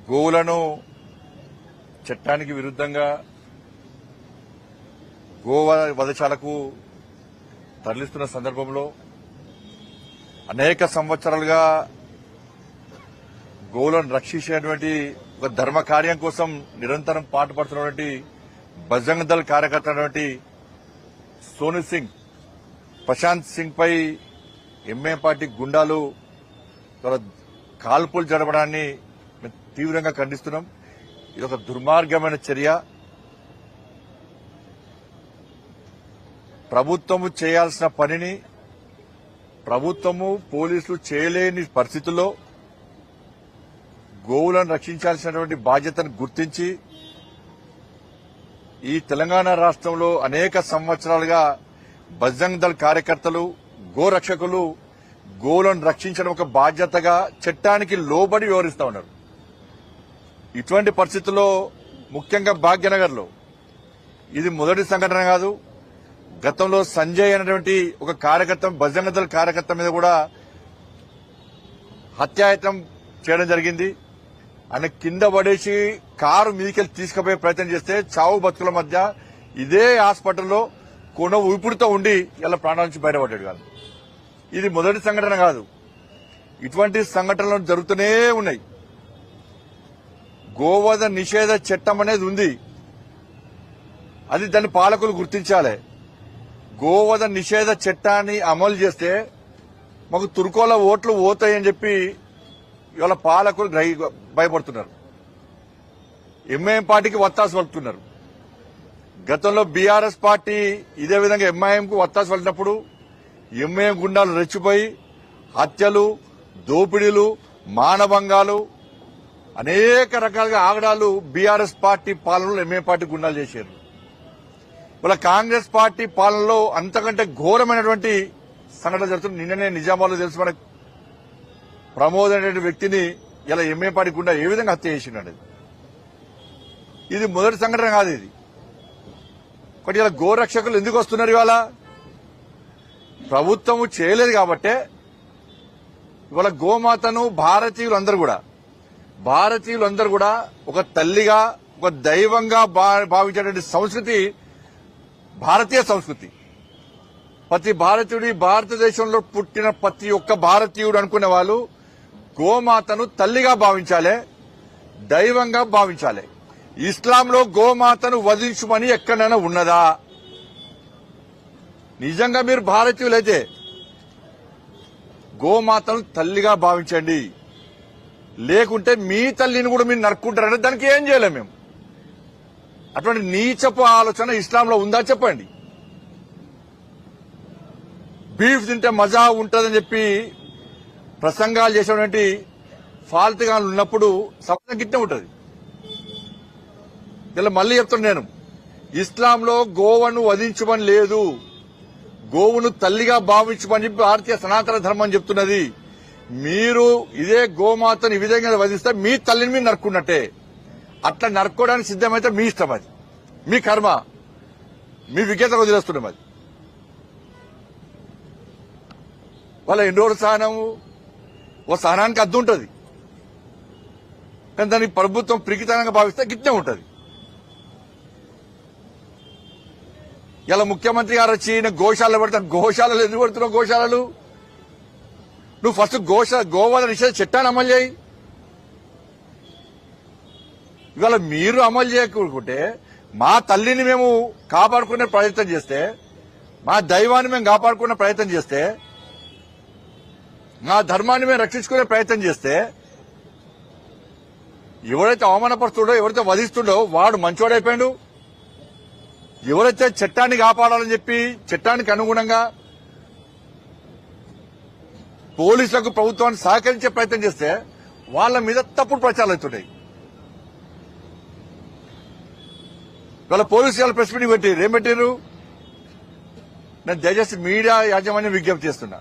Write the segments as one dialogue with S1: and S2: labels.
S1: గోవులను చట్టానికి విరుద్ధంగా వధశాలకు తరలిస్తున్న సందర్భంలో అనేక సంవత్సరాలుగా గోవులను రక్షించేటువంటి ఒక ధర్మ కార్యం కోసం నిరంతరం పాటుపడుతున్నటువంటి బజరంగ్ దళ్ కార్యకర్త Sonu Singh Prashanth Singh pi m a party గుండాలు కాల్పులు జరపడాన్ని మేము తీవ్రంగా ఖండిస్తున్నాం. ఇది ఒక దుర్మార్గమైన చర్య. ప్రభుత్వము చేయాల్సిన పనిని ప్రభుత్వము పోలీసులు చేయలేని పరిస్థితుల్లో గోవులను రక్షించాల్సినటువంటి బాధ్యతను గుర్తించి ఈ తెలంగాణ రాష్ట్రంలో అనేక సంవత్సరాలుగా బజరంగ్ దళ్ కార్యకర్తలు గోరక్షకులు గోవులను రక్షించడం ఒక బాధ్యతగా చట్టానికి లోబడి వ్యవహరిస్తా ఉన్నారు. ఇటువంటి పరిస్థితుల్లో ముఖ్యంగా భాగ్యనగర్ లో ఇది మొదటి సంఘటన కాదు. గతంలో సంజయ్ అనేటువంటి ఒక కార్యకర్త బజరంగ్ దళ్ కార్యకర్త మీద కూడా హత్యాయత్నం చేయడం జరిగింది. ఆయన కింద పడేసి కారు మీదికెళ్లి తీసుకుపోయే ప్రయత్నం చేస్తే చావు బతుకుల మధ్య ఇదే హాస్పిటల్లో కొన ఊపిరితో ఉండి ఇలా ప్రాణాల నుంచి బయటపడ్డాడు కాదు. ఇది మొదటి సంఘటన కాదు. ఇటువంటి సంఘటనలు జరుగుతూనే ఉన్నాయి. గోవధ నిషేధ చట్టం అనేది ఉంది. అది దాన్ని పాలకులు గుర్తించాలి. గోవధ నిషేధ చట్టాన్ని అమలు చేస్తే మాకు తుర్కోల ఓట్లు పోతాయని చెప్పి ఇవాళ పాలకులు భయపడుతున్నారు. ఎంఐఎం పార్టీకి వత్తాసు పలుకుతున్నారు. గతంలో బీఆర్ఎస్ పార్టీ ఇదే విధంగా ఎంఐఎంకు వత్తాసు పలికినప్పుడు ఎంఐఎం గుండాలు రెచ్చిపోయి హత్యలు, దోపిడీలు, మానభంగాలు, అనేక రకాలుగా ఆగడాలు బీఆర్ఎస్ పార్టీ పాలనలో ఎంఐఎం పార్టీ గుండాలు చేశారు. ఇవాళ కాంగ్రెస్ పార్టీ పాలనలో అంతకంటే ఘోరమైనటువంటి సంఘటన జరుగుతుంది. నిన్ననే నిజామాబాద్లో తెలుసు మనకు ప్రమోద్ అనే వ్యక్తిని ఇలా ఎంఏ పార్టీ గుండా ఏ విధంగా హత్య చేసిండు. ఇది మొదటి సంఘటన కాదు. ఇది ఒకటి. ఇలా గోరక్షకులు ఎందుకు వస్తున్నారు? ఇవాళ ప్రభుత్వము చేయలేదు కాబట్టే ఇవాళ గోమాతను భారతీయులందరూ కూడా ఒక తల్లిగా, ఒక దైవంగా భావించేటువంటి సంస్కృతి భారతీయ సంస్కృతి. ప్రతి భారతీయుడి, భారతదేశంలో పుట్టిన ప్రతి ఒక్క భారతీయుడు అనుకునే వాళ్ళు గోమాతను తల్లిగా భావించాలి, దైవంగా భావించాలి. ఇస్లాంలో గోమాతను వధించుమని ఎక్కడైనా ఉన్నదా? నిజంగా మీరు భారతీయులైతే గోమాతను తల్లిగా భావించండి. లేకుంటే మీ తల్లిని కూడా మీరు నరుక్కుంటారంటే దానికి ఏం చేయలేము మేము. అటువంటి నీచపు ఆలోచన ఇస్లాంలో ఉందా చెప్పండి. బీఫ్ తింటే మజా ఉంటుందని చెప్పి ప్రసంగాలు చేసేటువంటి ఫాల్తుగాలు ఉన్నప్పుడు సమాజం గిట్టే ఉంటుంది. ఇలా మళ్ళీ చెప్తున్నా నేను, ఇస్లాంలో గోవును వధించమని లేదు, గోవును తల్లిగా భావించమని చెప్పి భారతీయ సనాతన ధర్మం చెప్తున్నది. మీరు ఇదే గోమాతను ఈ విధంగా వధిస్తే మీ తల్లిని మీరు నరుక్కున్నట్టే. అట్లా నరుక్కోవడానికి సిద్ధమైతే మీ ఇష్టం, అది మీ కర్మ, మీ విజ్ఞత వదిలేస్తున్నాం. అది వాళ్ళ ఎన్ని రోజుల సహనము, ఓ సహనానికి అద్దు ఉంటుంది. కానీ దాన్ని ప్రభుత్వం ప్రికితనంగా భావిస్తే గిట్టే ఉంటుంది. ఇలా ముఖ్యమంత్రి గారు వచ్చి గోశాలలో పెడతాను. గోశాలలు ఎందుకు పెడుతున్నావు? గోశాలలు నువ్వు ఫస్ట్ గోవధ నిషేధ చట్టాన్ని అమలు చేయి. ఇవాళ మీరు అమలు చేయకుంటే మా తల్లిని మేము కాపాడుకునే ప్రయత్నం చేస్తే, మా దైవాన్ని మేము కాపాడుకునే ప్రయత్నం చేస్తే, మా ధర్మాన్ని మేము రక్షించుకునే ప్రయత్నం చేస్తే, ఎవరైతే అవమానపరుస్తుండో, ఎవరైతే వధిస్తుండో వాడు మంచోడైపోయాడు. ఎవరైతే చట్టాన్ని కాపాడాలని చెప్పి చట్టానికి అనుగుణంగా పోలీసులకు, ప్రభుత్వాన్ని సహకరించే ప్రయత్నం చేస్తే వాళ్ళ మీద తప్పుడు ప్రచారాలు అవుతున్నాయి. వాళ్ళ పోలీసు వాళ్ళ ప్రెస్ మీటింగ్ పెట్టారు. ఏం పెట్టారు? నేను దయచేసి మీడియా యాజమాన్యం విజ్ఞప్తి చేస్తున్నా,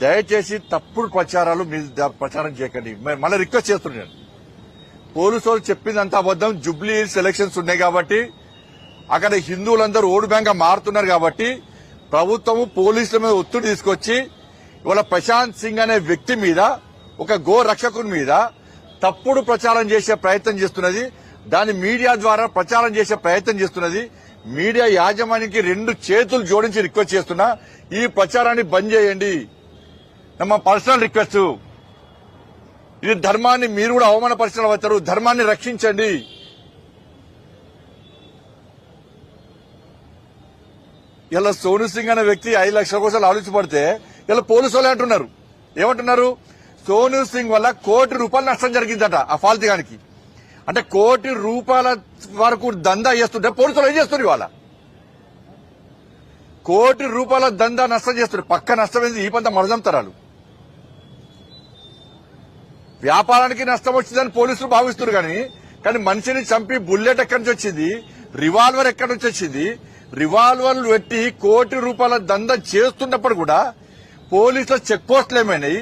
S1: దయచేసి తప్పుడు ప్రచారాలు మీరు ప్రచారం చేయకండి. మళ్ళీ రిక్వెస్ట్ చేస్తున్నాను. పోలీసు వాళ్ళు చెప్పిందంతా అబద్దం. జూబ్లీ ఎలక్షన్స్ ఉన్నాయి కాబట్టి అక్కడ హిందువులందరూ ఓటు బ్యాంక్ గా మారుతున్నారు కాబట్టి ప్రభుత్వము పోలీసుల మీద ఒత్తిడి తీసుకొచ్చి ఇవాళ ప్రశాంత్ సింగ్ అనే వ్యక్తి మీద, ఒక గో రక్షకుని మీద తప్పుడు ప్రచారం చేసే ప్రయత్నం చేస్తున్నది. దాన్ని మీడియా ద్వారా ప్రచారం చేసే ప్రయత్నం చేస్తున్నది. మీడియా యాజమాన్యానికి 2 చేతులు జోడించి రిక్వెస్ట్ చేస్తున్నా, ఈ ప్రచారాన్ని బంద్ చేయండి. మా పర్సనల్ రిక్వెస్ట్. ఇది ధర్మాన్ని మీరు కూడా అవమానపరిచిన అవుతారు. ధర్మాన్ని రక్షించండి. ఇలా సోను సింగ్ అనే వ్యక్తి 5 లక్షల కోసం ఆలోచించబడితే ఇలా పోలీసు వాళ్ళు అంటున్నారు, ఏమంటున్నారు? సోను సింగ్ వల్ల ₹1 కోటి నష్టం జరిగిందట ఆ ఫాల్తిగానికి. అంటే ₹1 కోటి వరకు దందా చేస్తుంటే పోలీసులు ఏం చేస్తున్నారు? ఇవాళ ₹1 కోటి దందా నష్టం చేస్తున్నారు. పక్క నష్టమైంది ఈ పంత మరదంతరాలు. వ్యాపారానికి నష్టం వచ్చిందని పోలీసులు భావిస్తున్నారు. కానీ మనిషిని చంపి బుల్లెట్ ఎక్కడి నుంచి వచ్చింది? రివాల్వర్ ఎక్కడి నుంచి వచ్చింది? రివాల్వర్లు పెట్టి ₹1 కోటి దందా చేస్తున్నప్పుడు కూడా పోలీసుల చెక్ పోస్టులు ఏమైనాయి?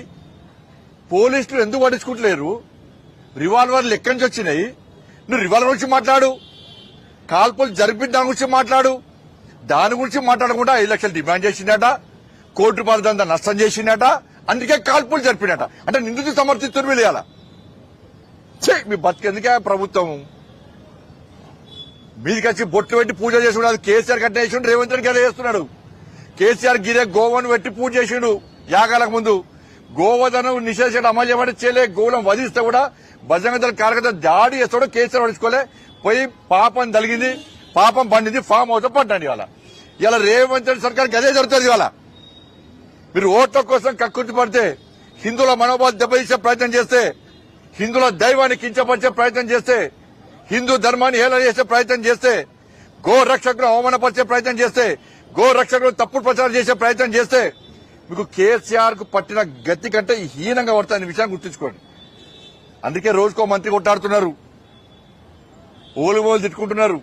S1: పోలీసులు ఎందుకు పట్టించుకుంటలేరు? రివాల్వర్లు ఎక్కడి నుంచి వచ్చినాయి? నువ్వు రివాల్వర్ గురించి మాట్లాడు, కాల్పులు జరిపిన దాని గురించి మాట్లాడు. దాని గురించి మాట్లాడకుండా 5 లక్షలు డిమాండ్ చేసిందట, ₹1 కోటి దందా నష్టం చేసిందట, అందుకే కాల్పులు జరిపినట. అంటే నిందితులు సమర్థిస్తున్నారు వీళ్ళు. ఇలా మీ బతికెందుకే ప్రభుత్వం? మీదికి వచ్చి బొట్లు పెట్టి పూజ చేసుకున్నాడు. కేసీఆర్ కట్ట చేసిండు, రేవంత్ రెడ్డి గదే చేస్తున్నాడు. కేసీఆర్ గిరే గోవను పెట్టి పూజ చేసిండు యాగాలకు ముందు. గోవధనం నిషేధించడం అమలు చేయబడి చేయలే. గోవులను వధిస్తే కూడా బజరంగ దళ కార్యకర్త దాడి చేస్తాడో కేసీఆర్ పడుచుకోలే. పోయి పాపం తలిగింది, పాపం పండింది, ఫామ్ హౌస్ పడ్డాడు. ఇలా రేవంత్ రెడ్డి సర్కార్కి అదే జరుగుతుంది. ఇవాళ మీరు ఓట్ల కోసం కక్కుర్తి పడితే, హిందువుల మనోభావాలు దెబ్బతీసే ప్రయత్నం చేస్తే, హిందువుల దైవాన్ని కించపరిచే ప్రయత్నం చేస్తే, హిందూ ధర్మాన్ని హేళన చేసే ప్రయత్నం చేస్తే, గో రక్షకులు అవమానపరిచే ప్రయత్నం చేస్తే, గో రక్షకులు తప్పుడు ప్రచారం చేసే ప్రయత్నం చేస్తే మీకు కేసీఆర్ కు పట్టిన గతి కంటే హీనంగా పడుతుంది విషయాన్ని గుర్తుంచుకోండి. అందుకే రోజుకో మంత్రి కొట్టాడుతున్నారు, ఓలుమోలు తిట్టుకుంటున్నారు.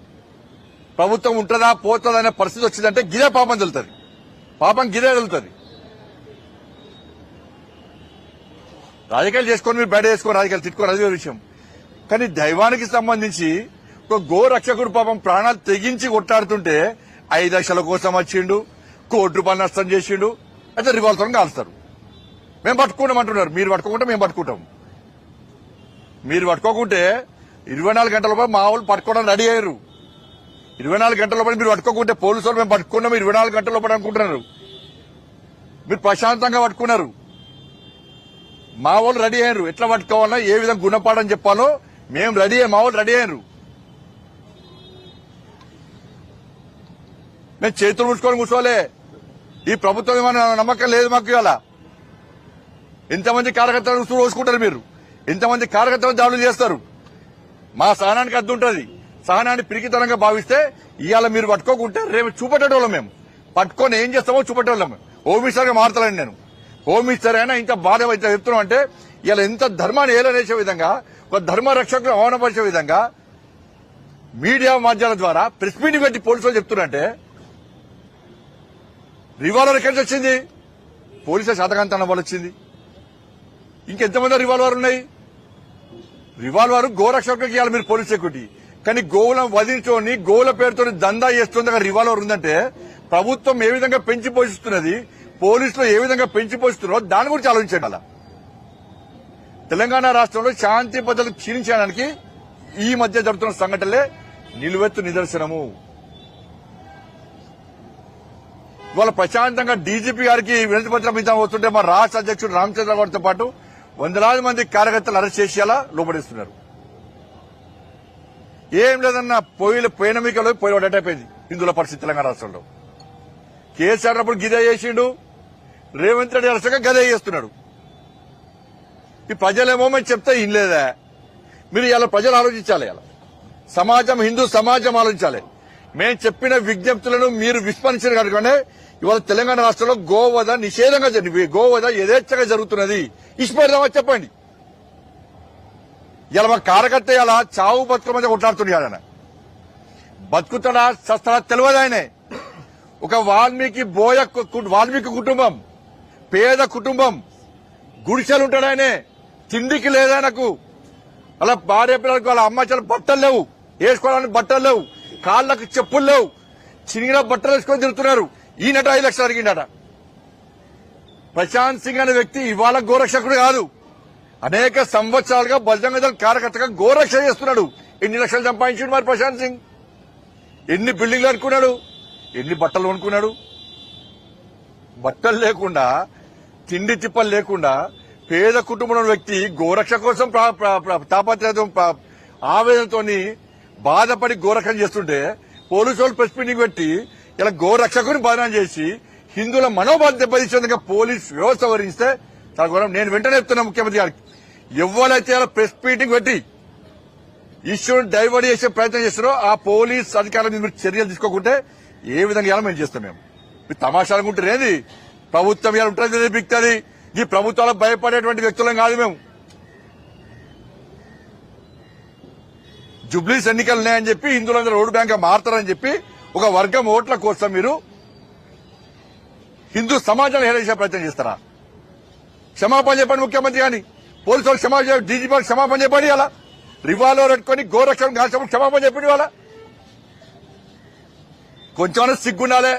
S1: ప్రభుత్వం ఉంటుందా పోతుందా అనే పరిస్థితి వచ్చిందంటే గిదే పాపం తెలుతుంది. పాపం గిదే తెలుతుంది. రాజకీయాలు చేసుకొని మీరు బయట చేసుకొని రాజకీయాలు తిట్టుకోరు, అదే విషయం. కానీ దైవానికి సంబంధించి ఒక గో రక్షకుడు పాపం ప్రాణాలు తెగించి కొట్టాడుతుంటే 5 లక్షల కోసం వచ్చిండు, ₹1 కోటి నష్టం చేసిండు, అయితే రివాల్వర్ని కాల్స్తారు. మేము పట్టుకున్నామంటున్నారు. మీరు పట్టుకోకుంటే మేము పట్టుకుంటాం. మీరు పట్టుకోకుంటే 24 గంటల లోపల మా వాళ్ళు పట్టుకోవడానికి రెడీ అయ్యారు. 24 గంటల లోపల మీరు పట్టుకోకుంటే పోలీసు వాళ్ళు మేము పట్టుకున్నాం 24 గంటల లోపల అనుకుంటున్నారు. మీరు ప్రశాంతంగా పట్టుకున్నారు. మా వాళ్ళు రెడీ అయ్యారు. ఎట్లా పట్టుకోవాలన్నా ఏ విధంగా గుణపాఠం చెప్పాలో మేము రెడీ అయ్యాం. మా వాళ్ళు రెడీ అయ్యారు. మేము చేతులు ముడుచుకొని కూర్చోలే. ఈ ప్రభుత్వం ఏమైనా నమ్మకం లేదు మాకు. ఇవాళ ఎంతమంది కార్యకర్తలు రోజుకుంటారు మీరు? ఎంతమంది కార్యకర్తలు దాడులు చేస్తారు? మా సహనానికి అడ్డు ఉంటుంది. సహనాన్ని పిరికితనంగా భావిస్తే ఇవాళ మీరు పట్టుకోకుంటే రేపు చూపెట్టేటోళ్ళం. మేము పట్టుకొని ఏం చేస్తామో చూపెట్టేవాళ్ళం. హోమ్ మినిస్టర్గా మారుతానండి నేను. హోమ్ మినిస్టర్ అయినా ఇంత బాధ అయితే చెప్తున్నాం అంటే ఇలా ఎంత ధర్మాన్ని ఏలనేసే విధంగా, ఒక ధర్మ రక్షకులు అవమానపరిచే విధంగా మీడియా మాధ్యమాల ద్వారా ప్రెస్ మీటింగ్ పెట్టి పోలీసులు చెప్తున్నారంటే రివాల్వర్ ఎక్కడి నుంచి వచ్చింది? పోలీసుల శాతకాంతనం వల్ల వచ్చింది. ఇంకెంతమంది రివాల్వర్ ఉన్నాయి? రివాల్వర్ గోరక్షకులకి ఇవ్వాలి మీరు పోలీస్ సెక్యూరిటీ. కానీ గోవులను వధించుకొని గోవుల పేరుతో దందా చేస్తుంది రివాల్వర్ ఉందంటే ప్రభుత్వం ఏ విధంగా పెంచి పోషిస్తున్నది, పోలీసులు ఏ విధంగా పెంచి పోషిస్తున్నారో దాని గురించి ఆలోచించండి. అలా తెలంగాణ రాష్ట్రంలో శాంతి భద్రతలు క్షీణించడానికి ఈ మధ్య జరుగుతున్న సంఘటనలే నిలువెత్తు నిదర్శనము. ఇవాళ ప్రశాంతంగా డీజీపీ గారికి వినతి పత్రం ఇద్దాం వస్తుంటే మా రాష్ట్ర అధ్యక్షుడు రామచంద్ర గౌడ్తో పాటు వందలాది మంది కార్యకర్తలు అరెస్ట్ చేసి అలా లోపడిస్తున్నారు. ఏం లేదన్న పోయిన మీకలో పోయి అటైపోయింది హిందువుల పరిస్థితి తెలంగాణ రాష్ట్రంలో. కేసీఆర్ అప్పుడు గిదే చేసిండు, రేవంత్ రెడ్డి అరెస్ట్గా గదే చేస్తున్నాడు. ఈ ప్రజలేమో మేము చెప్తే ఇన్లేదా? మీరు ఇలా ప్రజలు ఆలోచించాలి. ఇలా సమాజం, హిందూ సమాజం ఆలోచించాలి. మేము చెప్పిన విజ్ఞప్తులను మీరు విస్మరించారు కనుకనే ఇవాళ తెలంగాణ రాష్ట్రంలో గోవధ నిషేధంగా గోవధ యథేచ్ఛగా జరుగుతున్నది. ఇష్టపడదామా చెప్పండి. ఇలా మా కార్యకర్త ఇలా చావు బతుకుల మధ్య కొట్లాడుతున్నాడు. ఆయన బతుకుతాడా చస్తాడా తెలియదు. ఆయనే ఒక వాల్మీకి కుటుంబం, పేద కుటుంబం, గుడిసెలు ఉంటాడు. ఆయనే తిండికి లేదాయనకు. అలా భార్య పిల్లలకు వాళ్ళ అమ్మ చాలా బట్టలు లేవు, వేసుకోవడానికి బట్టలు లేవు, కాళ్ళకు చెప్పులు లేవు, చినిగిన బట్టలు వేసుకొని తిరుగుతున్నారు. ఈయనట 5 లక్షలు అడిగిండట. ప్రశాంత్ సింగ్ అనే వ్యక్తి ఇవాళ గోరక్షకుడు కాదు, అనేక సంవత్సరాలుగా బజరంగ దళ్ కార్యకర్తగా గోరక్ష చేస్తున్నాడు. ఎన్ని లక్షలు సంపాదించాడు మరి ప్రశాంత్ సింగ్? ఎన్ని బిల్డింగ్లు అనుకున్నాడు? ఎన్ని బట్టలు అనుకున్నాడు? బట్టలు లేకుండా, తిండి తిప్పలు లేకుండా పేద కుటుంబంలో వ్యక్తి గోరక్ష కోసం తాపత్రయంతో ఆవేదనతో బాధపడి గోరక్షణ చేస్తుంటే పోలీసు వాళ్ళు ప్రెస్ మీటింగ్ పెట్టి ఇలా గోరక్షకుని బదనాం చేసి హిందువుల మనోభావం దెబ్బతీసేందుకు పోలీస్ వ్యవస్థ వహిస్తే చాలా ఘోరం. నేను వెంటనే చెప్తున్నా ముఖ్యమంత్రి గారికి, ఎవరైతే ఇలా ప్రెస్ మీటింగ్ పెట్టి ఇష్యూని డైవర్ట్ చేసే ప్రయత్నం చేస్తారో ఆ పోలీస్ అధికారుల మీద చర్యలు తీసుకోకుంటే ఏ విధంగా ఇలా మేము చేస్తాం. మేము తమాషాలనుకుంటారేది ప్రభుత్వం ఇలా ఉంటుంది బిక్తుంది. ఈ ప్రభుత్వాలకు భయపడేటువంటి వ్యక్తులం కాదు మేము. జుబ్లీస్ ఎన్నికలు ఉన్నాయని చెప్పి హిందువులందరూ ఓటు బ్యాంక్ మారుతారని చెప్పి ఒక వర్గం ఓట్ల కోసం మీరు హిందూ సమాజాన్ని హేళన ప్రయత్నం చేస్తారా? క్షమాపణ చెప్పండి ముఖ్యమంత్రి గాని, పోలీసు వాళ్ళు క్షమాపణ, డీజీపీ వాళ్ళు క్షమాపణ చెప్పండి. అలా రివాల్వర్ పెట్టుకుని గోరక్షణ కాల్చినప్పుడు క్షమాపణ చెప్పండి. వాళ్ళ కొంచెమన్నా సిగ్గుండాలి,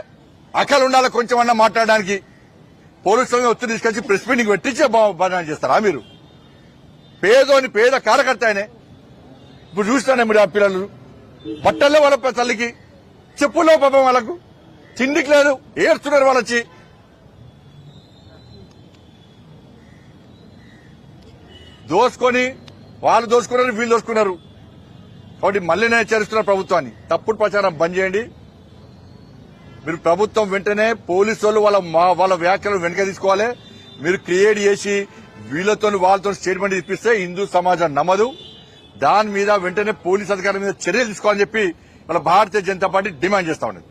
S1: అక్కలు ఉండాలి, కొంచెమన్నా మాట్లాడడానికి. పోలీసులను ఒత్తిడి తీసుకొచ్చి ప్రెస్ మీటింగ్ పెట్టించే బదనాం చేస్తారా మీరు? పేద కార్యకర్త ఆయనే. ఇప్పుడు చూస్తానే మీరు ఆ పిల్లలు బట్టల్లో వాళ్ళ తల్లికి, చెప్పుల్లో పాపం వాళ్ళకు తిండికి లేదు, ఏడుస్తున్నారు వాళ్ళు వచ్చి. దోసుకొని వాళ్ళు దోసుకున్నారు, వీళ్ళు దోసుకున్నారు. కాబట్టి మళ్ళీ నేను హెచ్చరిస్తున్న ప్రభుత్వాన్ని, తప్పుడు ప్రచారం బంద్ చేయండి. మీరు ప్రభుత్వం వెంటనే పోలీసు వాళ్ళు వాళ్ళ వ్యాఖ్యలు వెనక తీసుకోవాలి. మీరు క్రియేట్ చేసి వీళ్ళతో వాళ్ళతో స్టేట్మెంట్ ఇప్పిస్తే హిందూ సమాజం నమ్మదు. దాని మీద వెంటనే పోలీస్ అధికారుల మీద చర్యలు తీసుకోవాలని చెప్పి వాళ్ళ భారతీయ జనతా పార్టీ డిమాండ్ చేస్తా ఉన్నది.